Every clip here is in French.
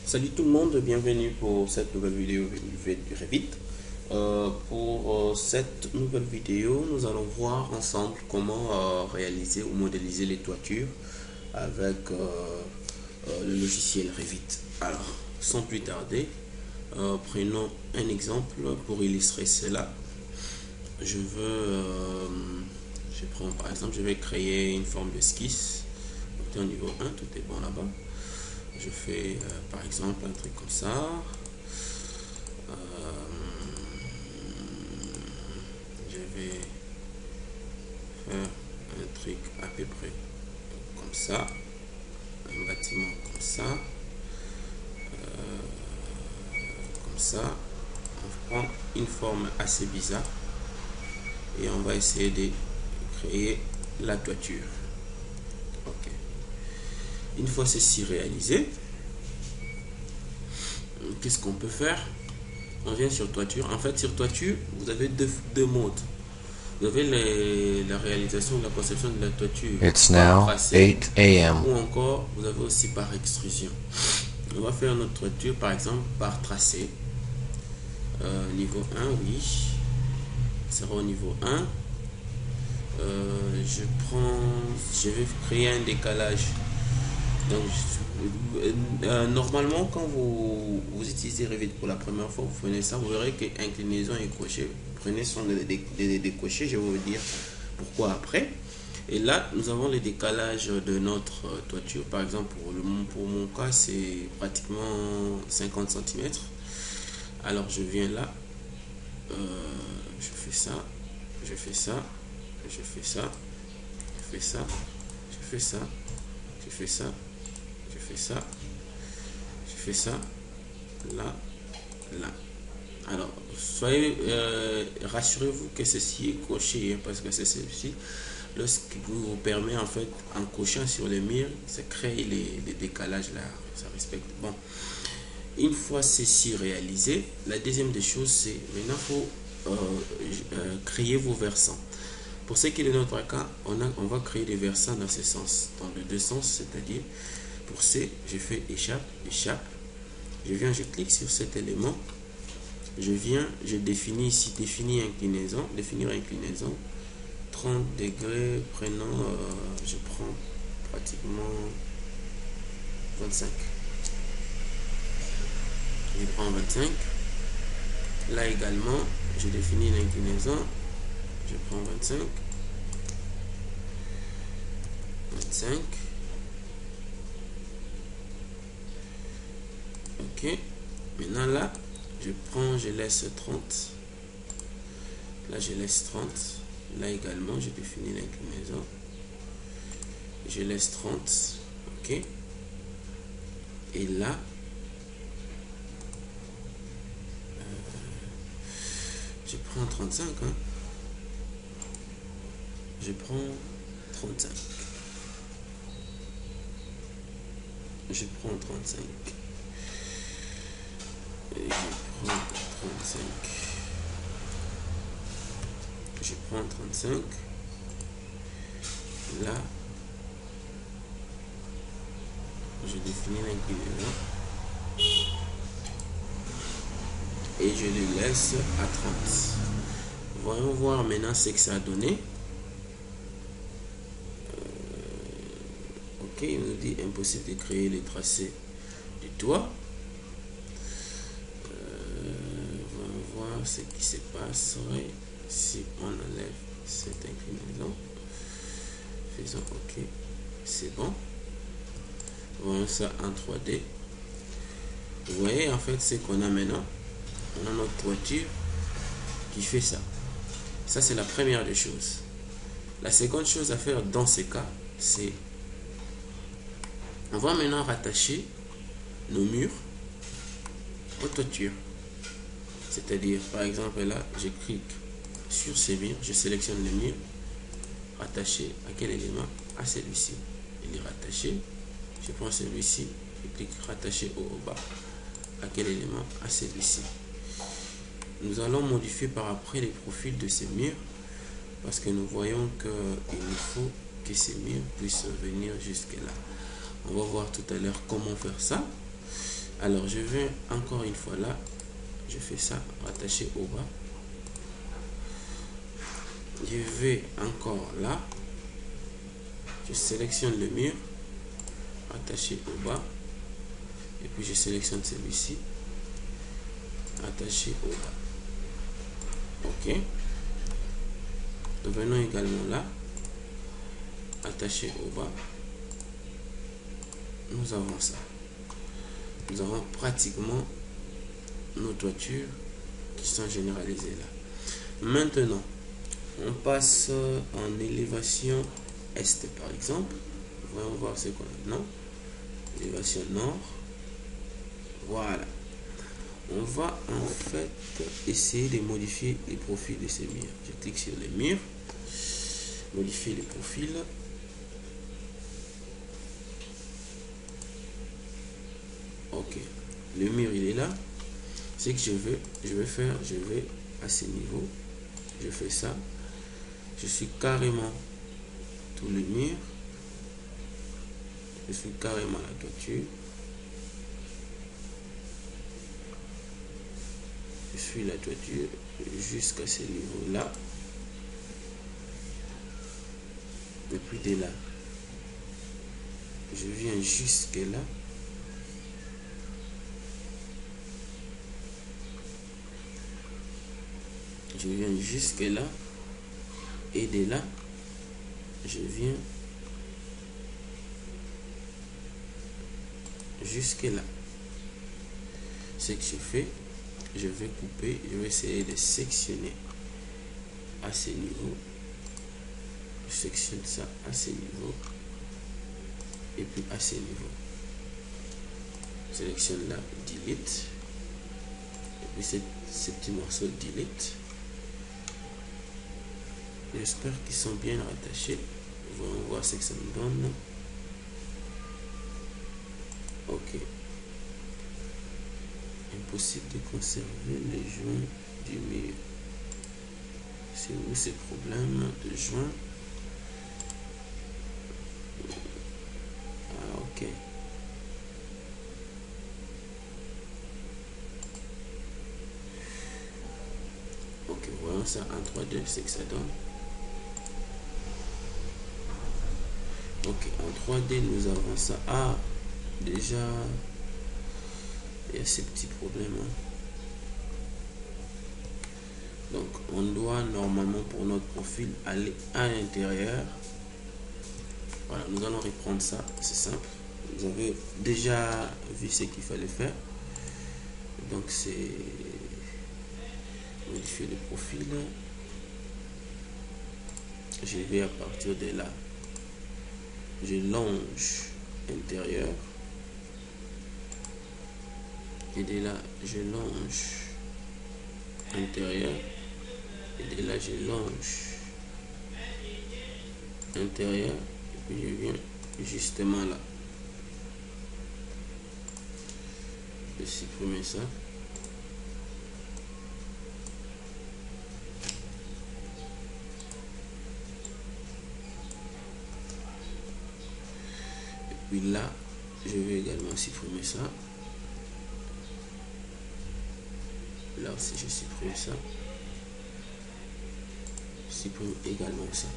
Salut tout le monde, bienvenue pour cette nouvelle vidéo du Revit. Pour cette nouvelle vidéo, nous allons voir ensemble comment réaliser ou modéliser les toitures avec le logiciel Revit. Alors, sans plus tarder, prenons un exemple pour illustrer cela. Je prends par exemple, je vais créer une forme d'esquisse. Au niveau 1, tout est bon là-bas. Je fais par exemple un truc comme ça. Je vais faire un truc à peu près comme ça. Un bâtiment comme ça. Comme ça. On prend une forme assez bizarre. Et on va essayer de créer la toiture. Ok. Une fois ceci réalisé, qu'est-ce qu'on peut faire? On vient sur toiture. En fait, sur toiture, vous avez deux modes. Vous avez la réalisation de la conception de la toiture. It's now 8 a.m. Ou encore, vous avez aussi par extrusion. On va faire notre toiture, par exemple, par tracé. Niveau 1, oui. Ça sera au niveau 1. Je vais créer un décalage. Donc, normalement, quand vous utilisez Revit pour la première fois, vous prenez ça, vous verrez que inclinaison et crochet. Prenez son de décocher, je vais vous dire pourquoi après. Et là, nous avons le décalage de notre toiture. Par exemple, pour mon cas, c'est pratiquement 50 cm. Alors, je viens là, je fais ça, je fais ça, je fais ça, je fais ça, je fais ça, je fais ça. Je fais ça, je fais ça, là, là. Alors, soyez, rassurez-vous que ceci est coché, hein, parce que c'est ceci, lorsqu'il vous permet en fait, en cochant sur les murs, ça crée les décalages là, ça respecte. Bon, une fois ceci réalisé, la deuxième des choses, c'est maintenant il faut créer vos versants. Pour ce qui est de notre cas, on va créer des versants dans ce sens, dans les deux sens, c'est-à-dire pour C, je fais échappe, échappe. Je viens, je clique sur cet élément. Je viens, je définis ici, définir inclinaison. 30 degrés, prenons, je prends pratiquement 25. Je prends 25. Là également, je définis l'inclinaison. Je prends 25. 25. Ok, maintenant là, je laisse 30. Là, je laisse 30. Là également, je définis l'inclinaison. Je laisse 30. Ok. Et là, je prends 35. Hein. Je prends 35. Je prends 35. Et je prends 35. Je prends 35. Là, je définis l'inclinaison. Et je le laisse à 30. Voyons voir maintenant ce que ça a donné. Ok, il nous dit impossible de créer les tracés du toit. Ce qui se passerait si on enlève cette inclinaison. Faisons OK, c'est bon. Voyons ça en 3D. Vous voyez en fait ce qu'on a maintenant. On a notre toiture qui fait ça. Ça c'est la première des choses. La seconde chose à faire dans ces cas, c'est on va maintenant rattacher nos murs aux toitures. C'est-à-dire, par exemple, là, je clique sur ces murs, je sélectionne le mur, rattaché à quel élément? À celui-ci. Il est rattaché. Je prends celui-ci, je clique rattaché au bas. À quel élément? À celui-ci. Nous allons modifier par après les profils de ces murs parce que nous voyons qu'il nous faut que ces murs puissent venir jusque là. On va voir tout à l'heure comment faire ça. Alors je vais encore une fois là, je fais ça, rattacher au bas. Je vais encore là, je sélectionne le mur, attaché au bas, et puis je sélectionne celui-ci, attaché au bas. Ok. Nous venons également là, attaché au bas. Nous avons ça. Nous avons pratiquement nos toitures qui sont généralisées là. Maintenant, on passe en élévation est par exemple. Voyons voir ce qu'on a. Non, élévation nord. Voilà. On va en fait essayer de modifier les profils de ces murs. Je clique sur les murs, modifier les profils. Ok, le mur il est là. Ce que je vais faire, je vais à ce niveau, je fais ça, je suis carrément tout le mur, je suis carrément la toiture, je suis la toiture jusqu'à ce niveau là, et puis de là je viens jusque là. Je viens jusque là, et de là je viens jusque là. Ce que je fais, je vais couper, je vais essayer de sectionner à ce niveau. Je sectionne ça à ce niveau, et puis à ce niveau. Je sélectionne là, delete, et puis ces petits morceaux delete. J'espère qu'ils sont bien rattachés. On va voir ce que ça me donne. Ok. Impossible de conserver les joints du mur. C'est où ces problèmes de joints? Ah, ok. Ok, voyons ça en 3D, c'est que ça donne. Ok, en 3D, nous avons ça. Ah, déjà, il y a ces petits problèmes. Hein. Donc, on doit normalement, pour notre profil, aller à l'intérieur. Voilà, nous allons reprendre ça. C'est simple. Vous avez déjà vu ce qu'il fallait faire. Donc, c'est modifier le profil. Je vais à partir de là. Je longe intérieur, et de là je longe intérieur, et de là je longe intérieur, et puis je viens justement là. Je vais supprimer ça. Puis là, je vais également supprimer ça. Là aussi, je supprime ça. Je supprime également ça.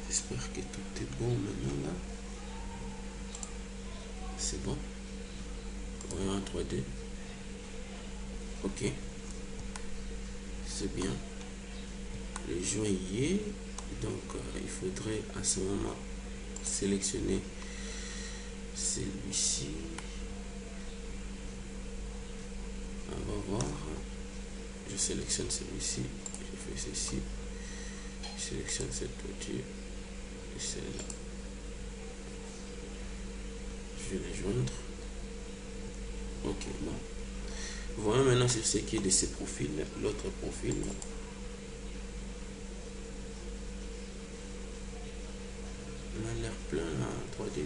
J'espère que tout est bon maintenant là. C'est bon. Voyons en 3D. Ok. C'est bien. Le joint y est. Donc, il faudrait à ce moment sélectionner celui-ci. On va voir. Je sélectionne celui-ci. Je fais ceci. Je sélectionne cette toiture. Et celle-là. Je vais les joindre. Ok, bon. Voyons maintenant sur ce qui est de ces profils. L'autre profil. On a l'air plein là, 3D.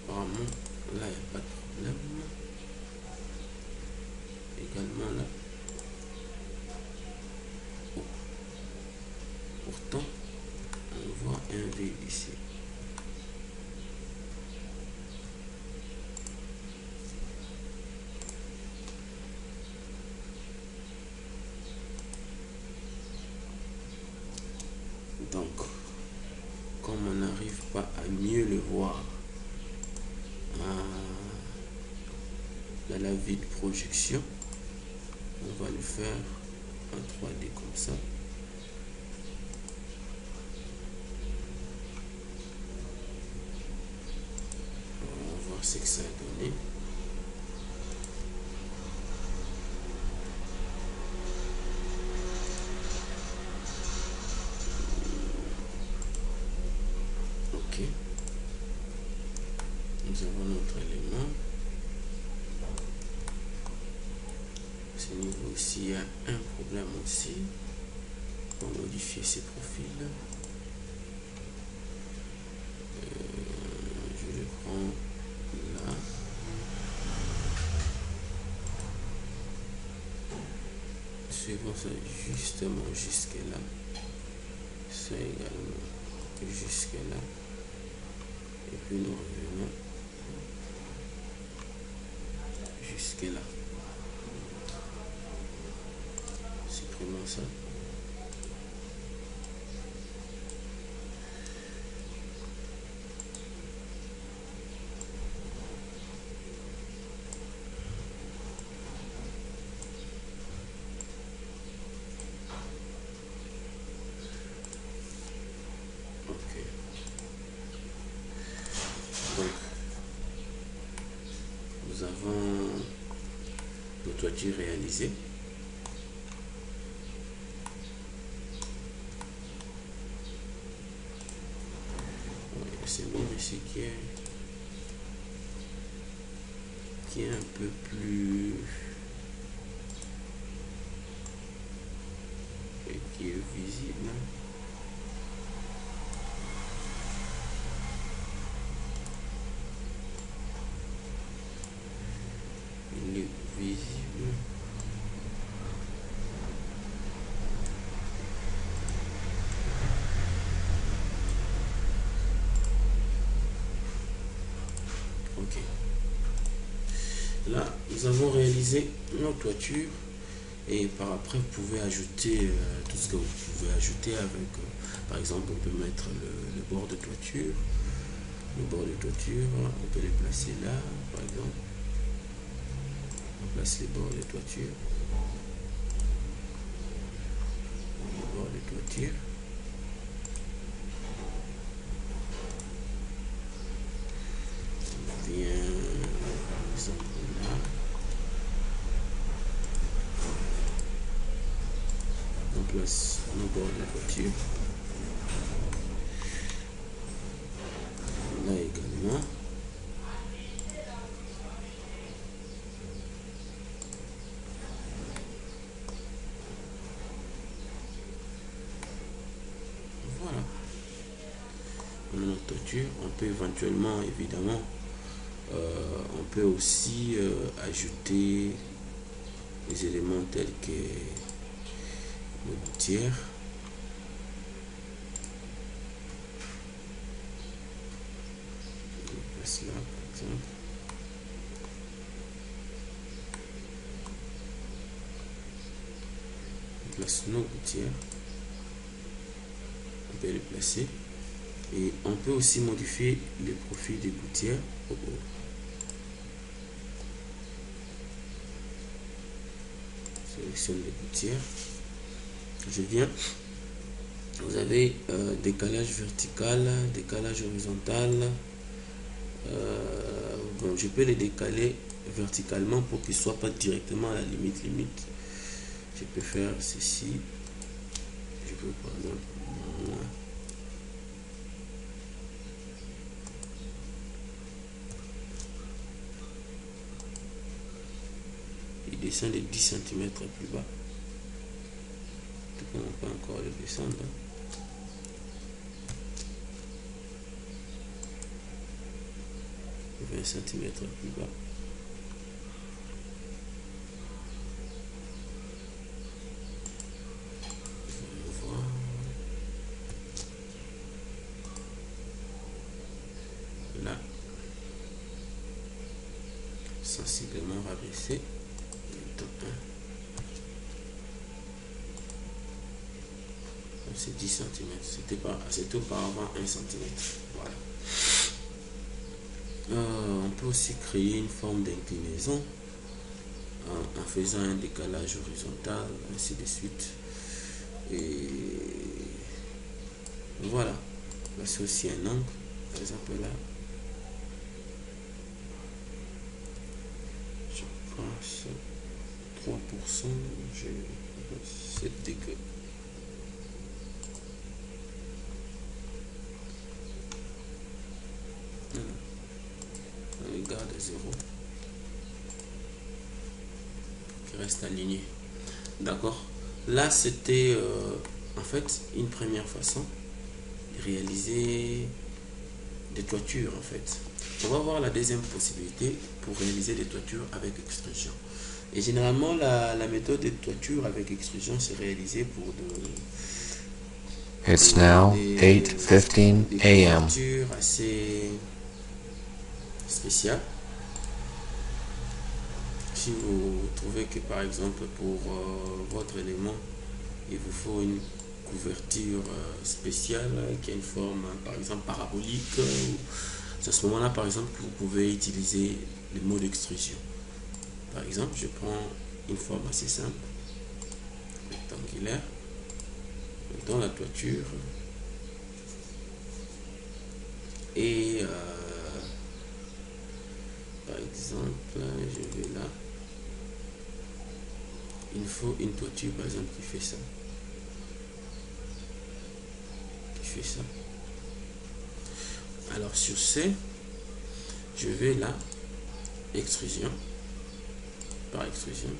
Apparemment, là, il n'y a pas de problème. Également là. Oh. Pourtant, on voit un V ici. mieux le voir. Dans la vide projection, on va le faire en 3D comme ça. On va voir ce que ça a donné. Ok, nous avons notre élément. Ce niveau aussi, il y a un problème aussi. On va modifier ces profils. Je le prends là. Suivons ça justement jusque là. Ça également jusque là. Et puis nous revenons jusque là. Supprimons ça. Nous avons nos toitures réalisées. C'est bon ici qui est un peu plus et qui est visible. Il est visible. Ok. Là, nous avons réalisé nos toitures et par après, vous pouvez ajouter tout ce que vous pouvez ajouter avec, par exemple, on peut mettre le bord de toiture. Le bord de toiture, on peut les placer là, par exemple. On place les bords de toiture. Les bords de toiture. Bien, par exemple là. On place nos bords de toiture. Là également. Voilà. On a notre toiture. On peut éventuellement, évidemment, on peut aussi ajouter des éléments tels que nos gouttières. On place là, par exemple. On place nos gouttières. On peut les placer. Et on peut aussi modifier le profil des gouttières au bord. Sélectionne les gouttières. Je viens. Vous avez décalage vertical, décalage horizontal. Bon, je peux les décaler verticalement pour qu'ils ne soient pas directement à la limite. Je peux faire ceci. Je peux par exemple là. Il descend de 10 cm plus bas. En tout cas, on peut encore le descendre. 20 cm plus bas. Voilà. Là, sensiblement rabaissé. C'est 10 cm. C'était auparavant 1 cm. Voilà. On peut aussi créer une forme d'inclinaison en faisant un décalage horizontal, ainsi de suite. Et voilà. Là, c'est aussi un angle. Par exemple, là, je pense 3%, 7 degrés. On regarde à 0. Qui reste aligné. D'accord. Là, c'était en fait une première façon de réaliser des toitures en fait. On va voir la deuxième possibilité pour réaliser des toitures avec extrusion. Et généralement, la méthode de toiture avec extrusion, c'est réalisé pour It's now 8:15 a.m. toitures assez spéciales. Si vous trouvez que par exemple pour votre élément, il vous faut une couverture spéciale qui a une forme par exemple parabolique, à ce moment là par exemple vous pouvez utiliser le mode extrusion. Par exemple, je prends une forme assez simple, rectangulaire, dans la toiture, et par exemple je vais là, il faut une toiture par exemple qui fait ça, alors sur ce, je vais là, extrusion, par extrusion,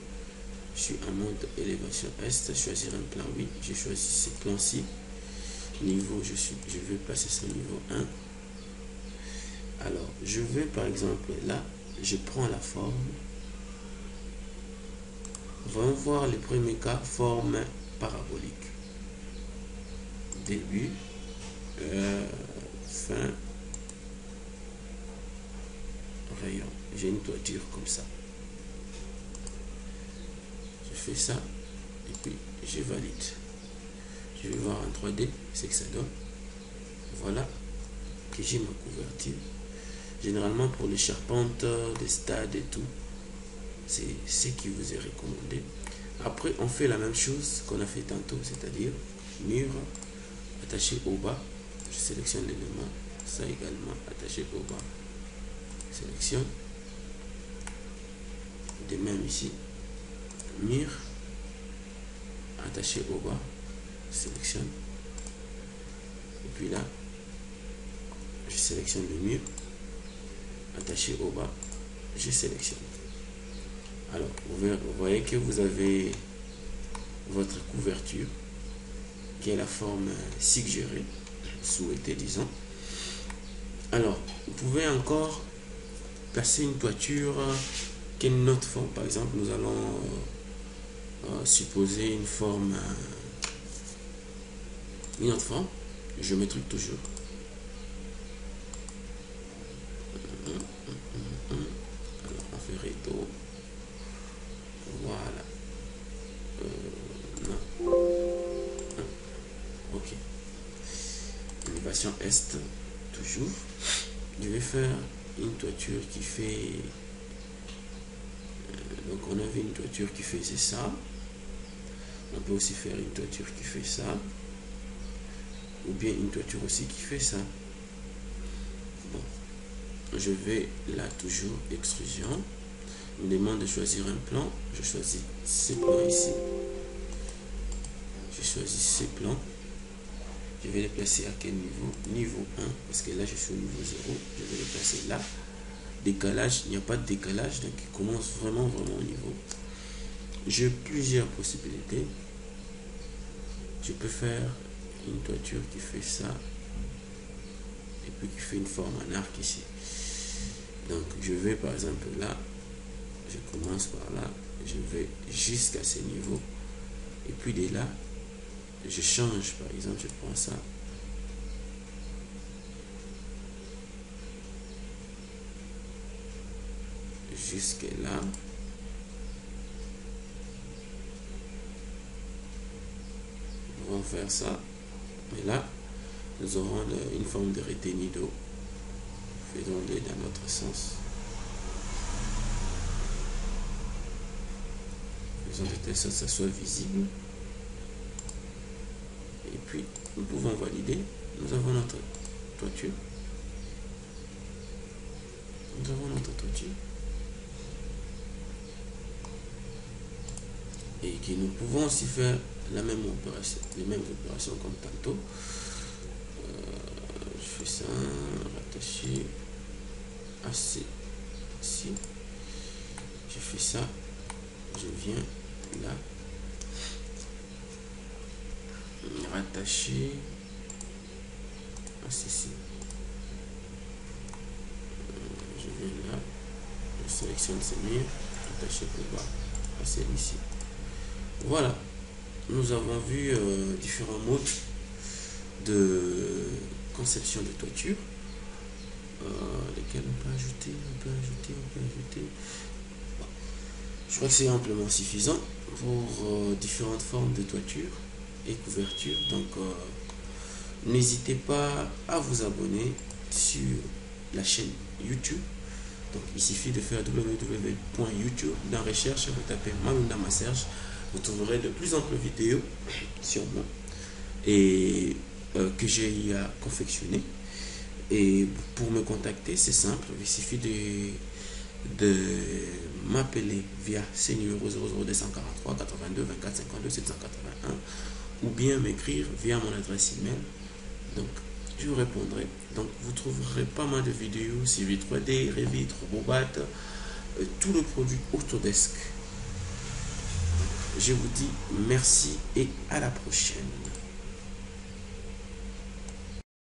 je suis en mode élévation est, choisir un plan, oui, j'ai choisi ce plan-ci, niveau, je vais passer sur niveau 1, alors je vais par exemple là, je prends la forme, on va voir le premier cas, forme parabolique, début, fin, rayon, j'ai une toiture comme ça, je fais ça et puis je valide, je vais voir en 3D ce que ça donne. Voilà que j'ai ma couverture. Généralement pour les charpentes des stades et tout, c'est ce qui vous est recommandé. Après on fait la même chose qu'on a fait tantôt, c'est-à-dire mur attaché au bas, je sélectionne l'élément, ça également attaché au bas, sélectionne, de même ici, mur attaché au bas, sélectionne, et puis là je sélectionne le mur attaché au bas, je sélectionne. Alors vous voyez que vous avez votre couverture qui est la forme suggérée, souhaitée disons. Alors vous pouvez encore placer une toiture qui est une autre forme. Par exemple, nous allons supposer une forme, une autre forme géométrique toujours. Alors on fait recto, voilà. Non. Ok. Élévation est toujours. Je vais faire une toiture qui fait donc on avait une toiture qui faisait ça, on peut aussi faire une toiture qui fait ça, ou bien une toiture aussi qui fait ça. Bon, je vais là toujours extrusion, il me demande de choisir un plan, je choisis ce plan ici, je choisis ce plan, je vais les placer à quel niveau? Niveau 1, parce que là je suis au niveau 0, je vais les placer là. Décalage, il n'y a pas de décalage, donc il commence vraiment au niveau. J'ai plusieurs possibilités. Je peux faire une toiture qui fait ça et puis qui fait une forme en arc ici. Donc je vais par exemple là, je commence par là, je vais jusqu'à ce niveau et puis de là je change, par exemple je prends ça, jusque là, on va faire ça, et là nous aurons une forme de retenue d'eau, faisons-le dans notre notre sens. Faisons de telle sorte que ça soit visible. Et puis, nous pouvons valider. Nous avons notre toiture. Nous avons notre toiture. Et que nous pouvons aussi faire la même opération, les mêmes opérations comme tantôt. Je fais ça, rattacher à ici. Je fais ça, je viens là, rattacher à ceci. Je viens là, je sélectionne ces murs, rattacher pour bas à celui-ci. Voilà, nous avons vu différents modes de conception de toiture, lesquels on peut ajouter. Bon. Je crois que c'est amplement suffisant pour différentes formes de toiture et couverture. Donc, n'hésitez pas à vous abonner sur la chaîne YouTube. Donc, il suffit de faire www.youtube. Dans recherche, vous tapez Malunda Maserge. Vous trouverez de plus amples vidéos sur moi et que j'ai eu à confectionner. Et pour me contacter, c'est simple, il suffit de m'appeler via ce numéro 00243 82 24 52 781 ou bien m'écrire via mon adresse email. Donc, je vous répondrai. Donc, vous trouverez pas mal de vidéos sur V3D, Revit, Robobat, tout le produit Autodesk. Je vous dis merci et à la prochaine.